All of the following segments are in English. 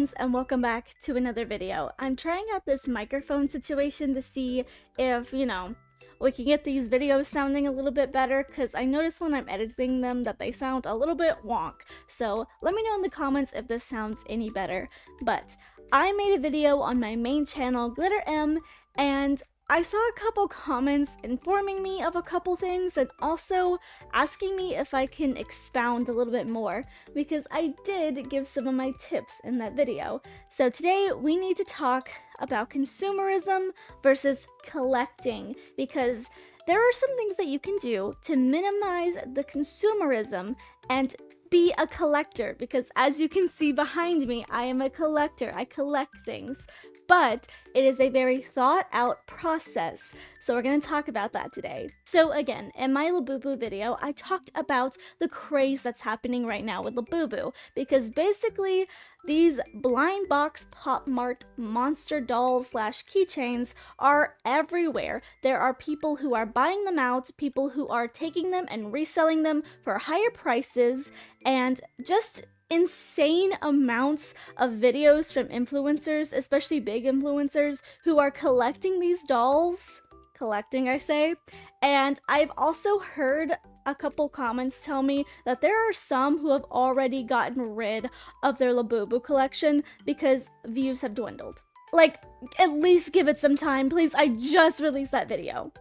friends, and welcome back to another video. I'm trying out this microphone situation to see if, we can get these videos sounding a little bit better, because I notice when I'm editing them that they sound a little bit wonk. So let me know in the comments if this sounds any better. But I made a video on my main channel, Glitter M, and I saw a couple comments informing me of a couple things and also asking me if I can expound a little bit more, because I did give some of my tips in that video. So today we need to talk about consumerism versus collecting, because there are some things that you can do to minimize the consumerism and be a collector, because as you can see behind me, I am a collector. I collect things. But it is a very thought out process. So we're going to talk about that today. So again, in my Labubu video, I talked about the craze that's happening right now with Labubu, because basically these blind box Pop Mart monster dolls / keychains are everywhere. There are people who are buying them out, people who are taking them and reselling them for higher prices, and just insane amounts of videos from influencers, especially big influencers, who are collecting these dolls. Collecting, I say. And I've also heard a couple comments tell me that there are some who have already gotten rid of their Labubu collection because views have dwindled. Like, at least give it some time, please. I just released that video.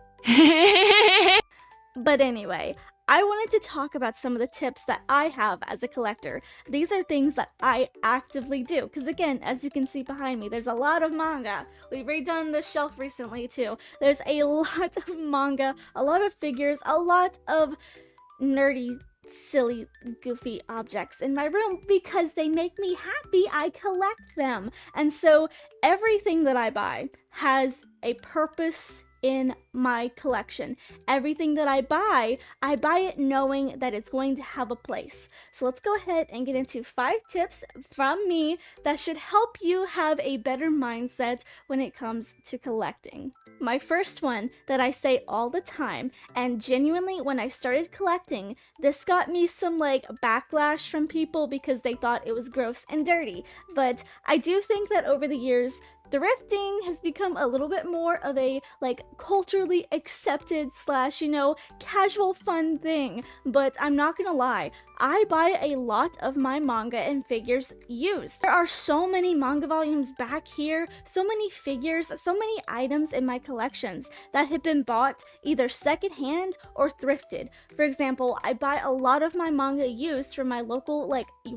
But anyway, I wanted to talk about some of the tips that I have as a collector. These are things that I actively do, because again, as you can see behind me, there's a lot of manga. We've redone the shelf recently too. There's a lot of manga, a lot of figures, a lot of nerdy, silly, goofy objects in my room because they make me happy. I collect them. And so everything that I buy has a purpose in my collection. Everything that I buy it knowing that it's going to have a place. So let's go ahead and get into 5 tips from me that should help you have a better mindset when it comes to collecting. My first one that I say all the time, and genuinely when I started collecting, this got me some backlash from people because they thought it was gross and dirty. But I do think that over the years, thrifting has become a little bit more of a culturally accepted / casual fun thing. But I'm not gonna lie, I buy a lot of my manga and figures used. There are so many manga volumes back here, so many figures, so many items in my collections that have been bought either secondhand or thrifted. For example, I buy a lot of my manga used from my local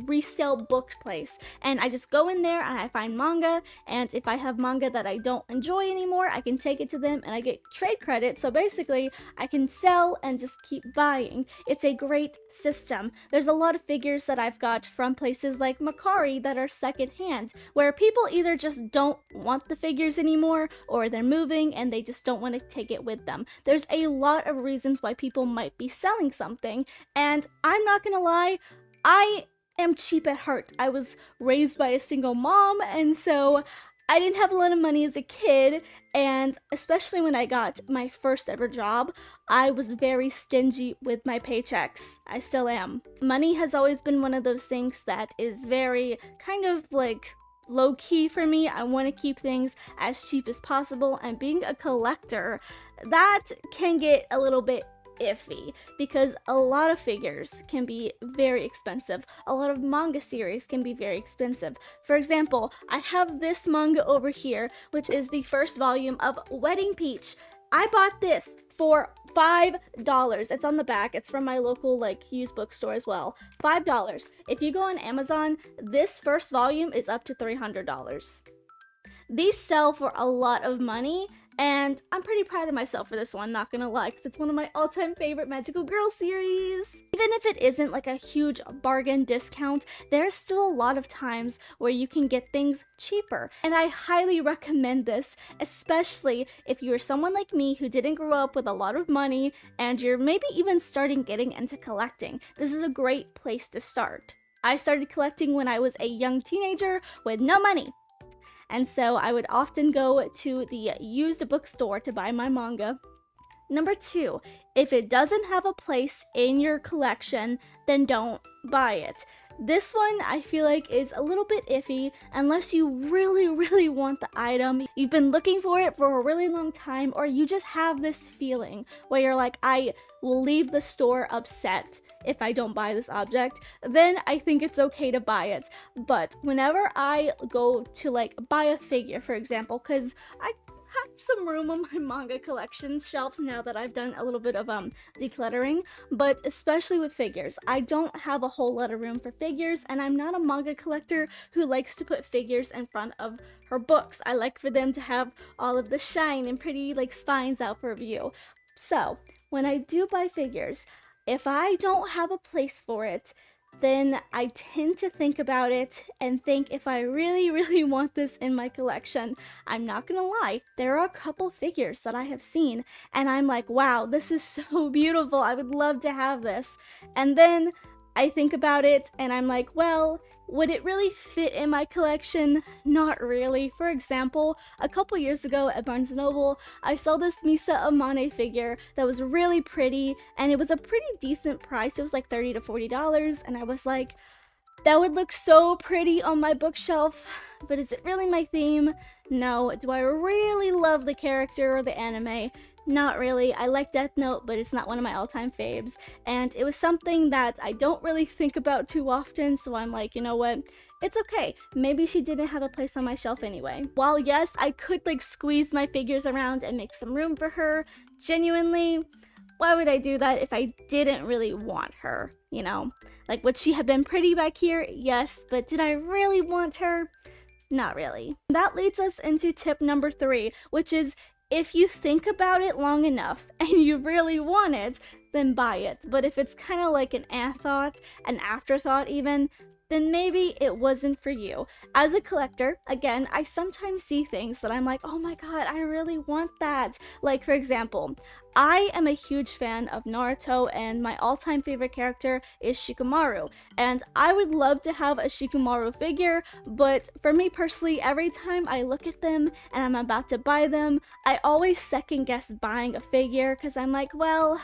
resale book place, and I just go in there and I find manga, and if I have manga that I don't enjoy anymore, I can take it to them and I get trade credit, so basically I can sell and just keep buying. It's a great system. There's a lot of figures that I've got from places like Macari that are secondhand, where people either just don't want the figures anymore or they're moving and they just don't want to take it with them. There's a lot of reasons why people might be selling something, and I'm not gonna lie, I am cheap at heart. I was raised by a single mom, and so I didn't have a lot of money as a kid, and especially when I got my first ever job, I was very stingy with my paychecks. I still am. Money has always been one of those things that is very kind of low-key for me. I want to keep things as cheap as possible, and being a collector, that can get a little bit iffy because a lot of figures can be very expensive. A lot of manga series can be very expensive. For example, I have this manga over here, which is the first volume of Wedding Peach. I bought this for $5. It's on the back. It's from my local used bookstore as well. $5. If you go on Amazon, this first volume is up to $300. These sell for a lot of money, and I'm pretty proud of myself for this one, not gonna lie, because it's one of my all-time favorite magical girl series. Even if it isn't a huge bargain discount, there's still a lot of times where you can get things cheaper. And I highly recommend this, especially if you're someone like me who didn't grow up with a lot of money and you're maybe even starting getting into collecting. This is a great place to start. I started collecting when I was a young teenager with no money. And so I would often go to the used bookstore to buy my manga. Number 2, if it doesn't have a place in your collection, then don't buy it. This one I feel like is a little bit iffy unless you really, really want the item. You've been looking for it for a really long time, or you just have this feeling where you're like, I will leave the store upset if I don't buy this object. Then I think it's okay to buy it. But whenever I go to like buy a figure, for example, because I have some room on my manga collection shelves now that I've done a little bit of decluttering, but especially with figures, I don't have a whole lot of room for figures, and I'm not a manga collector who likes to put figures in front of her books. I like for them to have all of the shine and pretty like spines out for view. So when I do buy figures, if I don't have a place for it, then I tend to think about it and think if I really, really want this in my collection. I'm not gonna lie, there are a couple figures that I have seen, and I'm like, wow, this is so beautiful. I would love to have this. And then I think about it and I'm like, well, would it really fit in my collection? Not really. For example, a couple years ago at Barnes & Noble, I saw this Misa Amane figure that was really pretty, and it was a pretty decent price. It was like $30 to $40, and I was like, that would look so pretty on my bookshelf, but is it really my theme? No. Do I really love the character or the anime? Not really. I like Death Note, but it's not one of my all-time faves. And it was something that I don't really think about too often, so I'm like, you know what? It's okay. Maybe she didn't have a place on my shelf anyway. While yes, I could like squeeze my figures around and make some room for her, genuinely, why would I do that if I didn't really want her, you know? Like, would she have been pretty back here? Yes, but did I really want her? Not really. That leads us into tip number 3, which is if you think about it long enough and you really want it, then buy it. But if it's kind of like an afterthought even, then maybe it wasn't for you. As a collector, again, I sometimes see things that I'm like, oh my god, I really want that. Like, for example, I am a huge fan of Naruto, and my all-time favorite character is Shikamaru. And I would love to have a Shikamaru figure, but for me personally, every time I look at them and I'm about to buy them, I always second guess buying a figure because I'm like, well,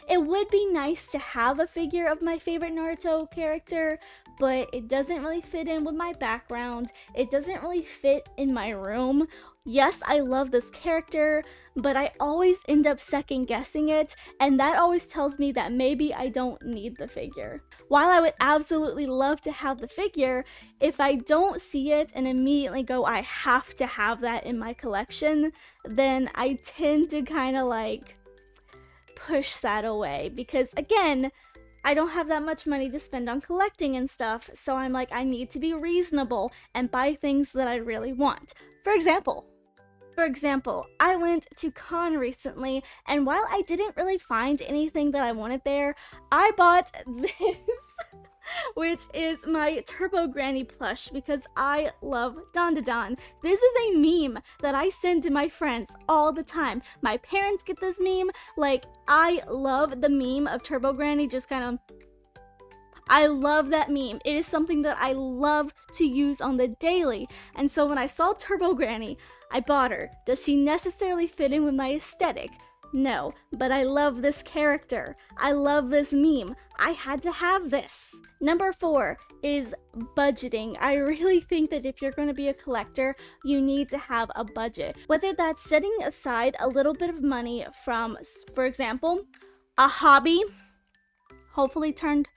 it would be nice to have a figure of my favorite Naruto character, but it doesn't really fit in with my background. It doesn't really fit in my room. Yes, I love this character, but I always end up second guessing it, and that always tells me that maybe I don't need the figure. While I would absolutely love to have the figure, if I don't see it and immediately go, I have to have that in my collection, then I tend to kind of like push that away because, again, I don't have that much money to spend on collecting and stuff, so I'm like, I need to be reasonable and buy things that I really want. For example, I went to con recently, and while I didn't really find anything that I wanted there, I bought this, which is my Turbo Granny plush because I love Don. This is a meme that I send to my friends all the time. My parents get this meme. Like, I love the meme of Turbo Granny just kind of... I love that meme. It is something that I love to use on the daily. And so when I saw Turbo Granny, I bought her. Does she necessarily fit in with my aesthetic? No, but I love this character. I love this meme. I had to have this. Number 4 is budgeting. I really think that if you're going to be a collector, you need to have a budget. Whether that's setting aside a little bit of money from, for example, a hobby, hopefully turned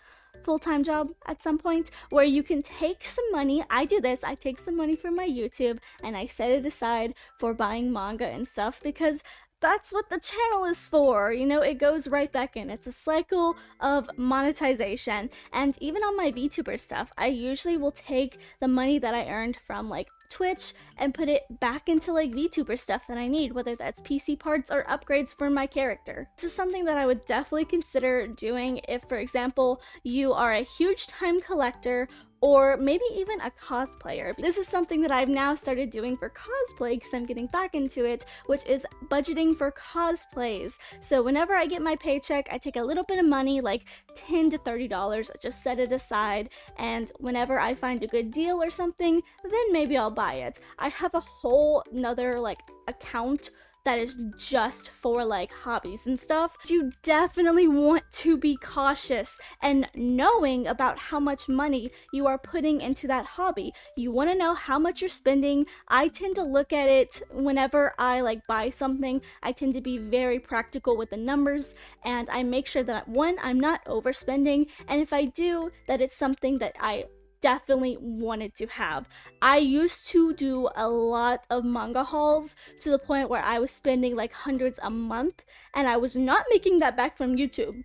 full-time job at some point, where you can take some money. I do this. I take some money from my YouTube and I set it aside for buying manga and stuff because that's what the channel is for, you know, it goes right back in. It's a cycle of monetization. And even on my VTuber stuff, I usually will take the money that I earned from like Twitch and put it back into like VTuber stuff that I need, whether that's PC parts or upgrades for my character. This is something that I would definitely consider doing if, for example, you are a huge time collector or maybe even a cosplayer. This is something that I've now started doing for cosplay because I'm getting back into it, which is budgeting for cosplays. So whenever I get my paycheck, I take a little bit of money, like $10 to $30, just set it aside, and whenever I find a good deal or something, then maybe I'll buy it. I have a whole nother like account that is just for like hobbies and stuff. You definitely want to be cautious and knowing about how much money you are putting into that hobby. You want to know how much you're spending. I tend to look at it whenever I like buy something. I tend to be very practical with the numbers, and I make sure that one, I'm not overspending, and if I do, that it's something that I definitely wanted to have. I used to do a lot of manga hauls to the point where I was spending like hundreds a month, and I was not making that back from YouTube.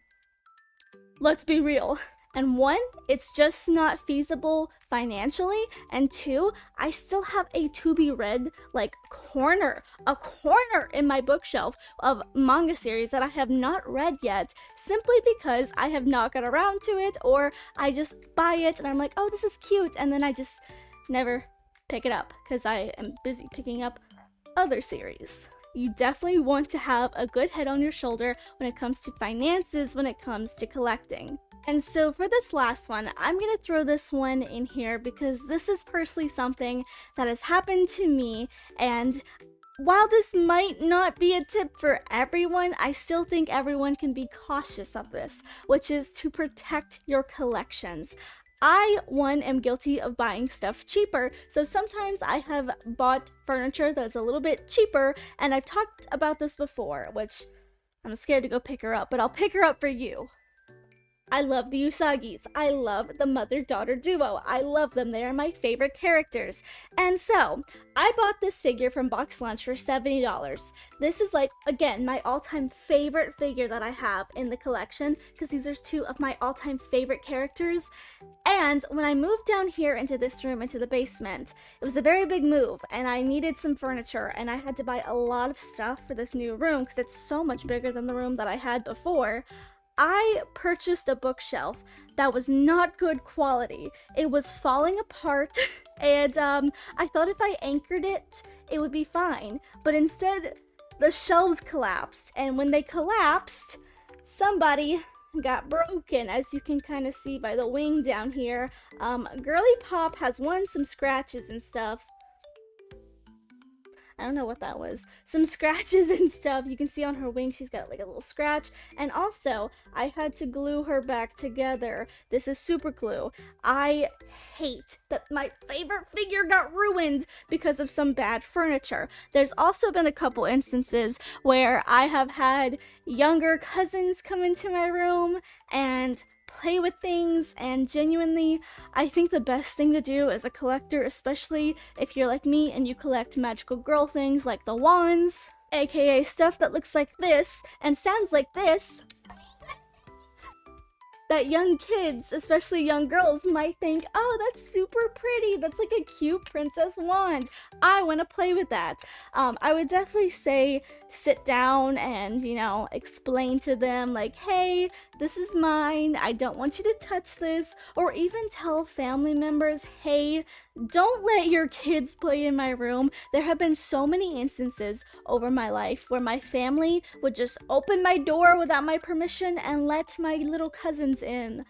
Let's be real. And one, it's just not feasible financially, and two, I still have a to be read like a corner in my bookshelf of manga series that I have not read yet, simply because I have not got around to it, or I just buy it and I'm like, oh, this is cute, and then I just never pick it up because I am busy picking up other series. You definitely want to have a good head on your shoulder when it comes to finances, when it comes to collecting. And so for this last one, I'm going to throw this one in here because this is personally something that has happened to me, and while this might not be a tip for everyone, I still think everyone can be cautious of this, which is to protect your collections. I, one, am guilty of buying stuff cheaper, so sometimes I have bought furniture that's a little bit cheaper, and I've talked about this before, which I'm scared to go pick her up, but I'll pick her up for you. I love the Usagis. I love the mother-daughter duo. I love them. They are my favorite characters. And so, I bought this figure from Box Lunch for $70. This is like, again, my all-time favorite figure that I have in the collection, because these are two of my all-time favorite characters. And when I moved down here into this room, into the basement, it was a very big move, and I needed some furniture, and I had to buy a lot of stuff for this new room, because it's so much bigger than the room that I had before. I purchased a bookshelf that was not good quality. It was falling apart, and I thought if I anchored it, it would be fine. But instead, the shelves collapsed, and when they collapsed, somebody got broken, as you can kind of see by the wing down here. Girly Pop has some scratches and stuff. I don't know what that was. Some scratches and stuff. You can see on her wing she's got like a little scratch. And also, I had to glue her back together. This is super glue. I hate that my favorite figure got ruined because of some bad furniture. There's also been a couple instances where I have had younger cousins come into my room and play with things, and genuinely, I think the best thing to do as a collector, especially if you're like me and you collect magical girl things like the wands, aka stuff that looks like this and sounds like this, that young kids, especially young girls, might think, oh, that's super pretty, that's like a cute princess wand, I want to play with that. I would definitely say sit down and, explain to them like, hey, this is mine, I don't want you to touch this, or even tell family members, hey, don't let your kids play in my room. There have been so many instances over my life where my family would just open my door without my permission and let my little cousins in,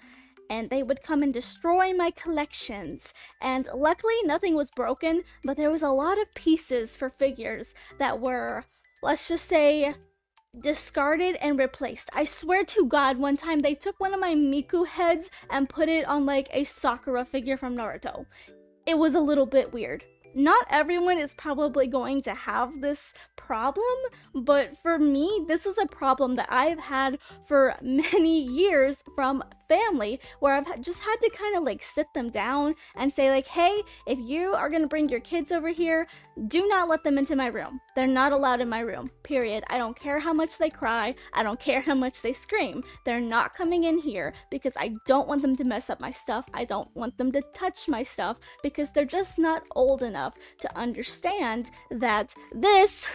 and they would come and destroy my collections. And luckily nothing was broken, but there was a lot of pieces for figures that were, let's just say, discarded and replaced. I swear to God, one time they took one of my Miku heads and put it on like a Sakura figure from Naruto. It was a little bit weird. Not everyone is probably going to have this problem, but for me, this was a problem that I've had for many years from family, where I've just had to kind of like sit them down and say like, hey, if you are gonna bring your kids over here, do not let them into my room. They're not allowed in my room, period. I don't care how much they cry, I don't care how much they scream. They're not coming in here because I don't want them to mess up my stuff. I don't want them to touch my stuff because they're just not old enough to understand that this,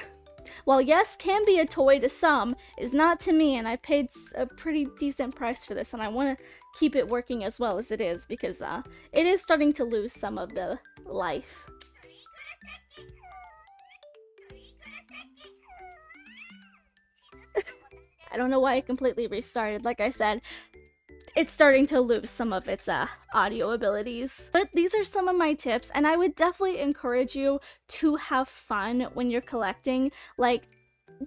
while yes, can be a toy to some, is not to me, and I paid a pretty decent price for this, and I want to keep it working as well as it is, because it is starting to lose some of the life. I don't know why I completely restarted. Like I said, it's starting to lose some of its audio abilities. But these are some of my tips, and I would definitely encourage you to have fun when you're collecting. Like,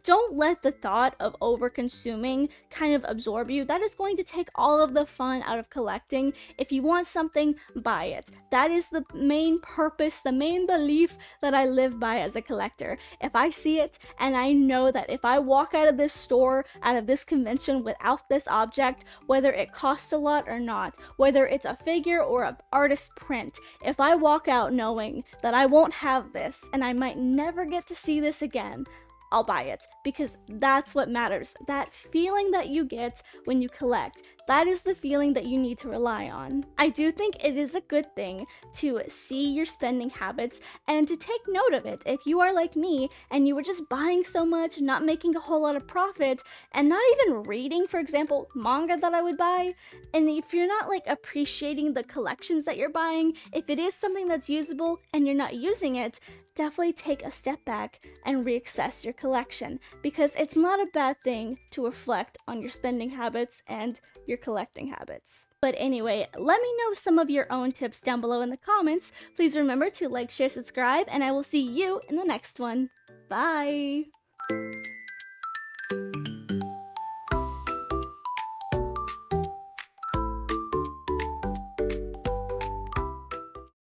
don't let the thought of over consuming kind of absorb you. That is going to take all of the fun out of collecting. If you want something, buy it. That is the main purpose, the main belief that I live by as a collector. If I see it and I know that if I walk out of this store, out of this convention without this object, whether it costs a lot or not, whether it's a figure or an artist print, if I walk out knowing that I won't have this and I might never get to see this again, I'll buy it, because that's what matters. That feeling that you get when you collect, that is the feeling that you need to rely on. I do think it is a good thing to see your spending habits and to take note of it. If you are like me and you were just buying so much, not making a whole lot of profit, and not even reading, for example, manga that I would buy, and if you're not like appreciating the collections that you're buying, if it is something that's usable and you're not using it, definitely take a step back and reassess your collection, because it's not a bad thing to reflect on your spending habits and your collecting habits. But anyway, let me know some of your own tips down below in the comments. Please remember to like, share, subscribe, and I will see you in the next one. Bye!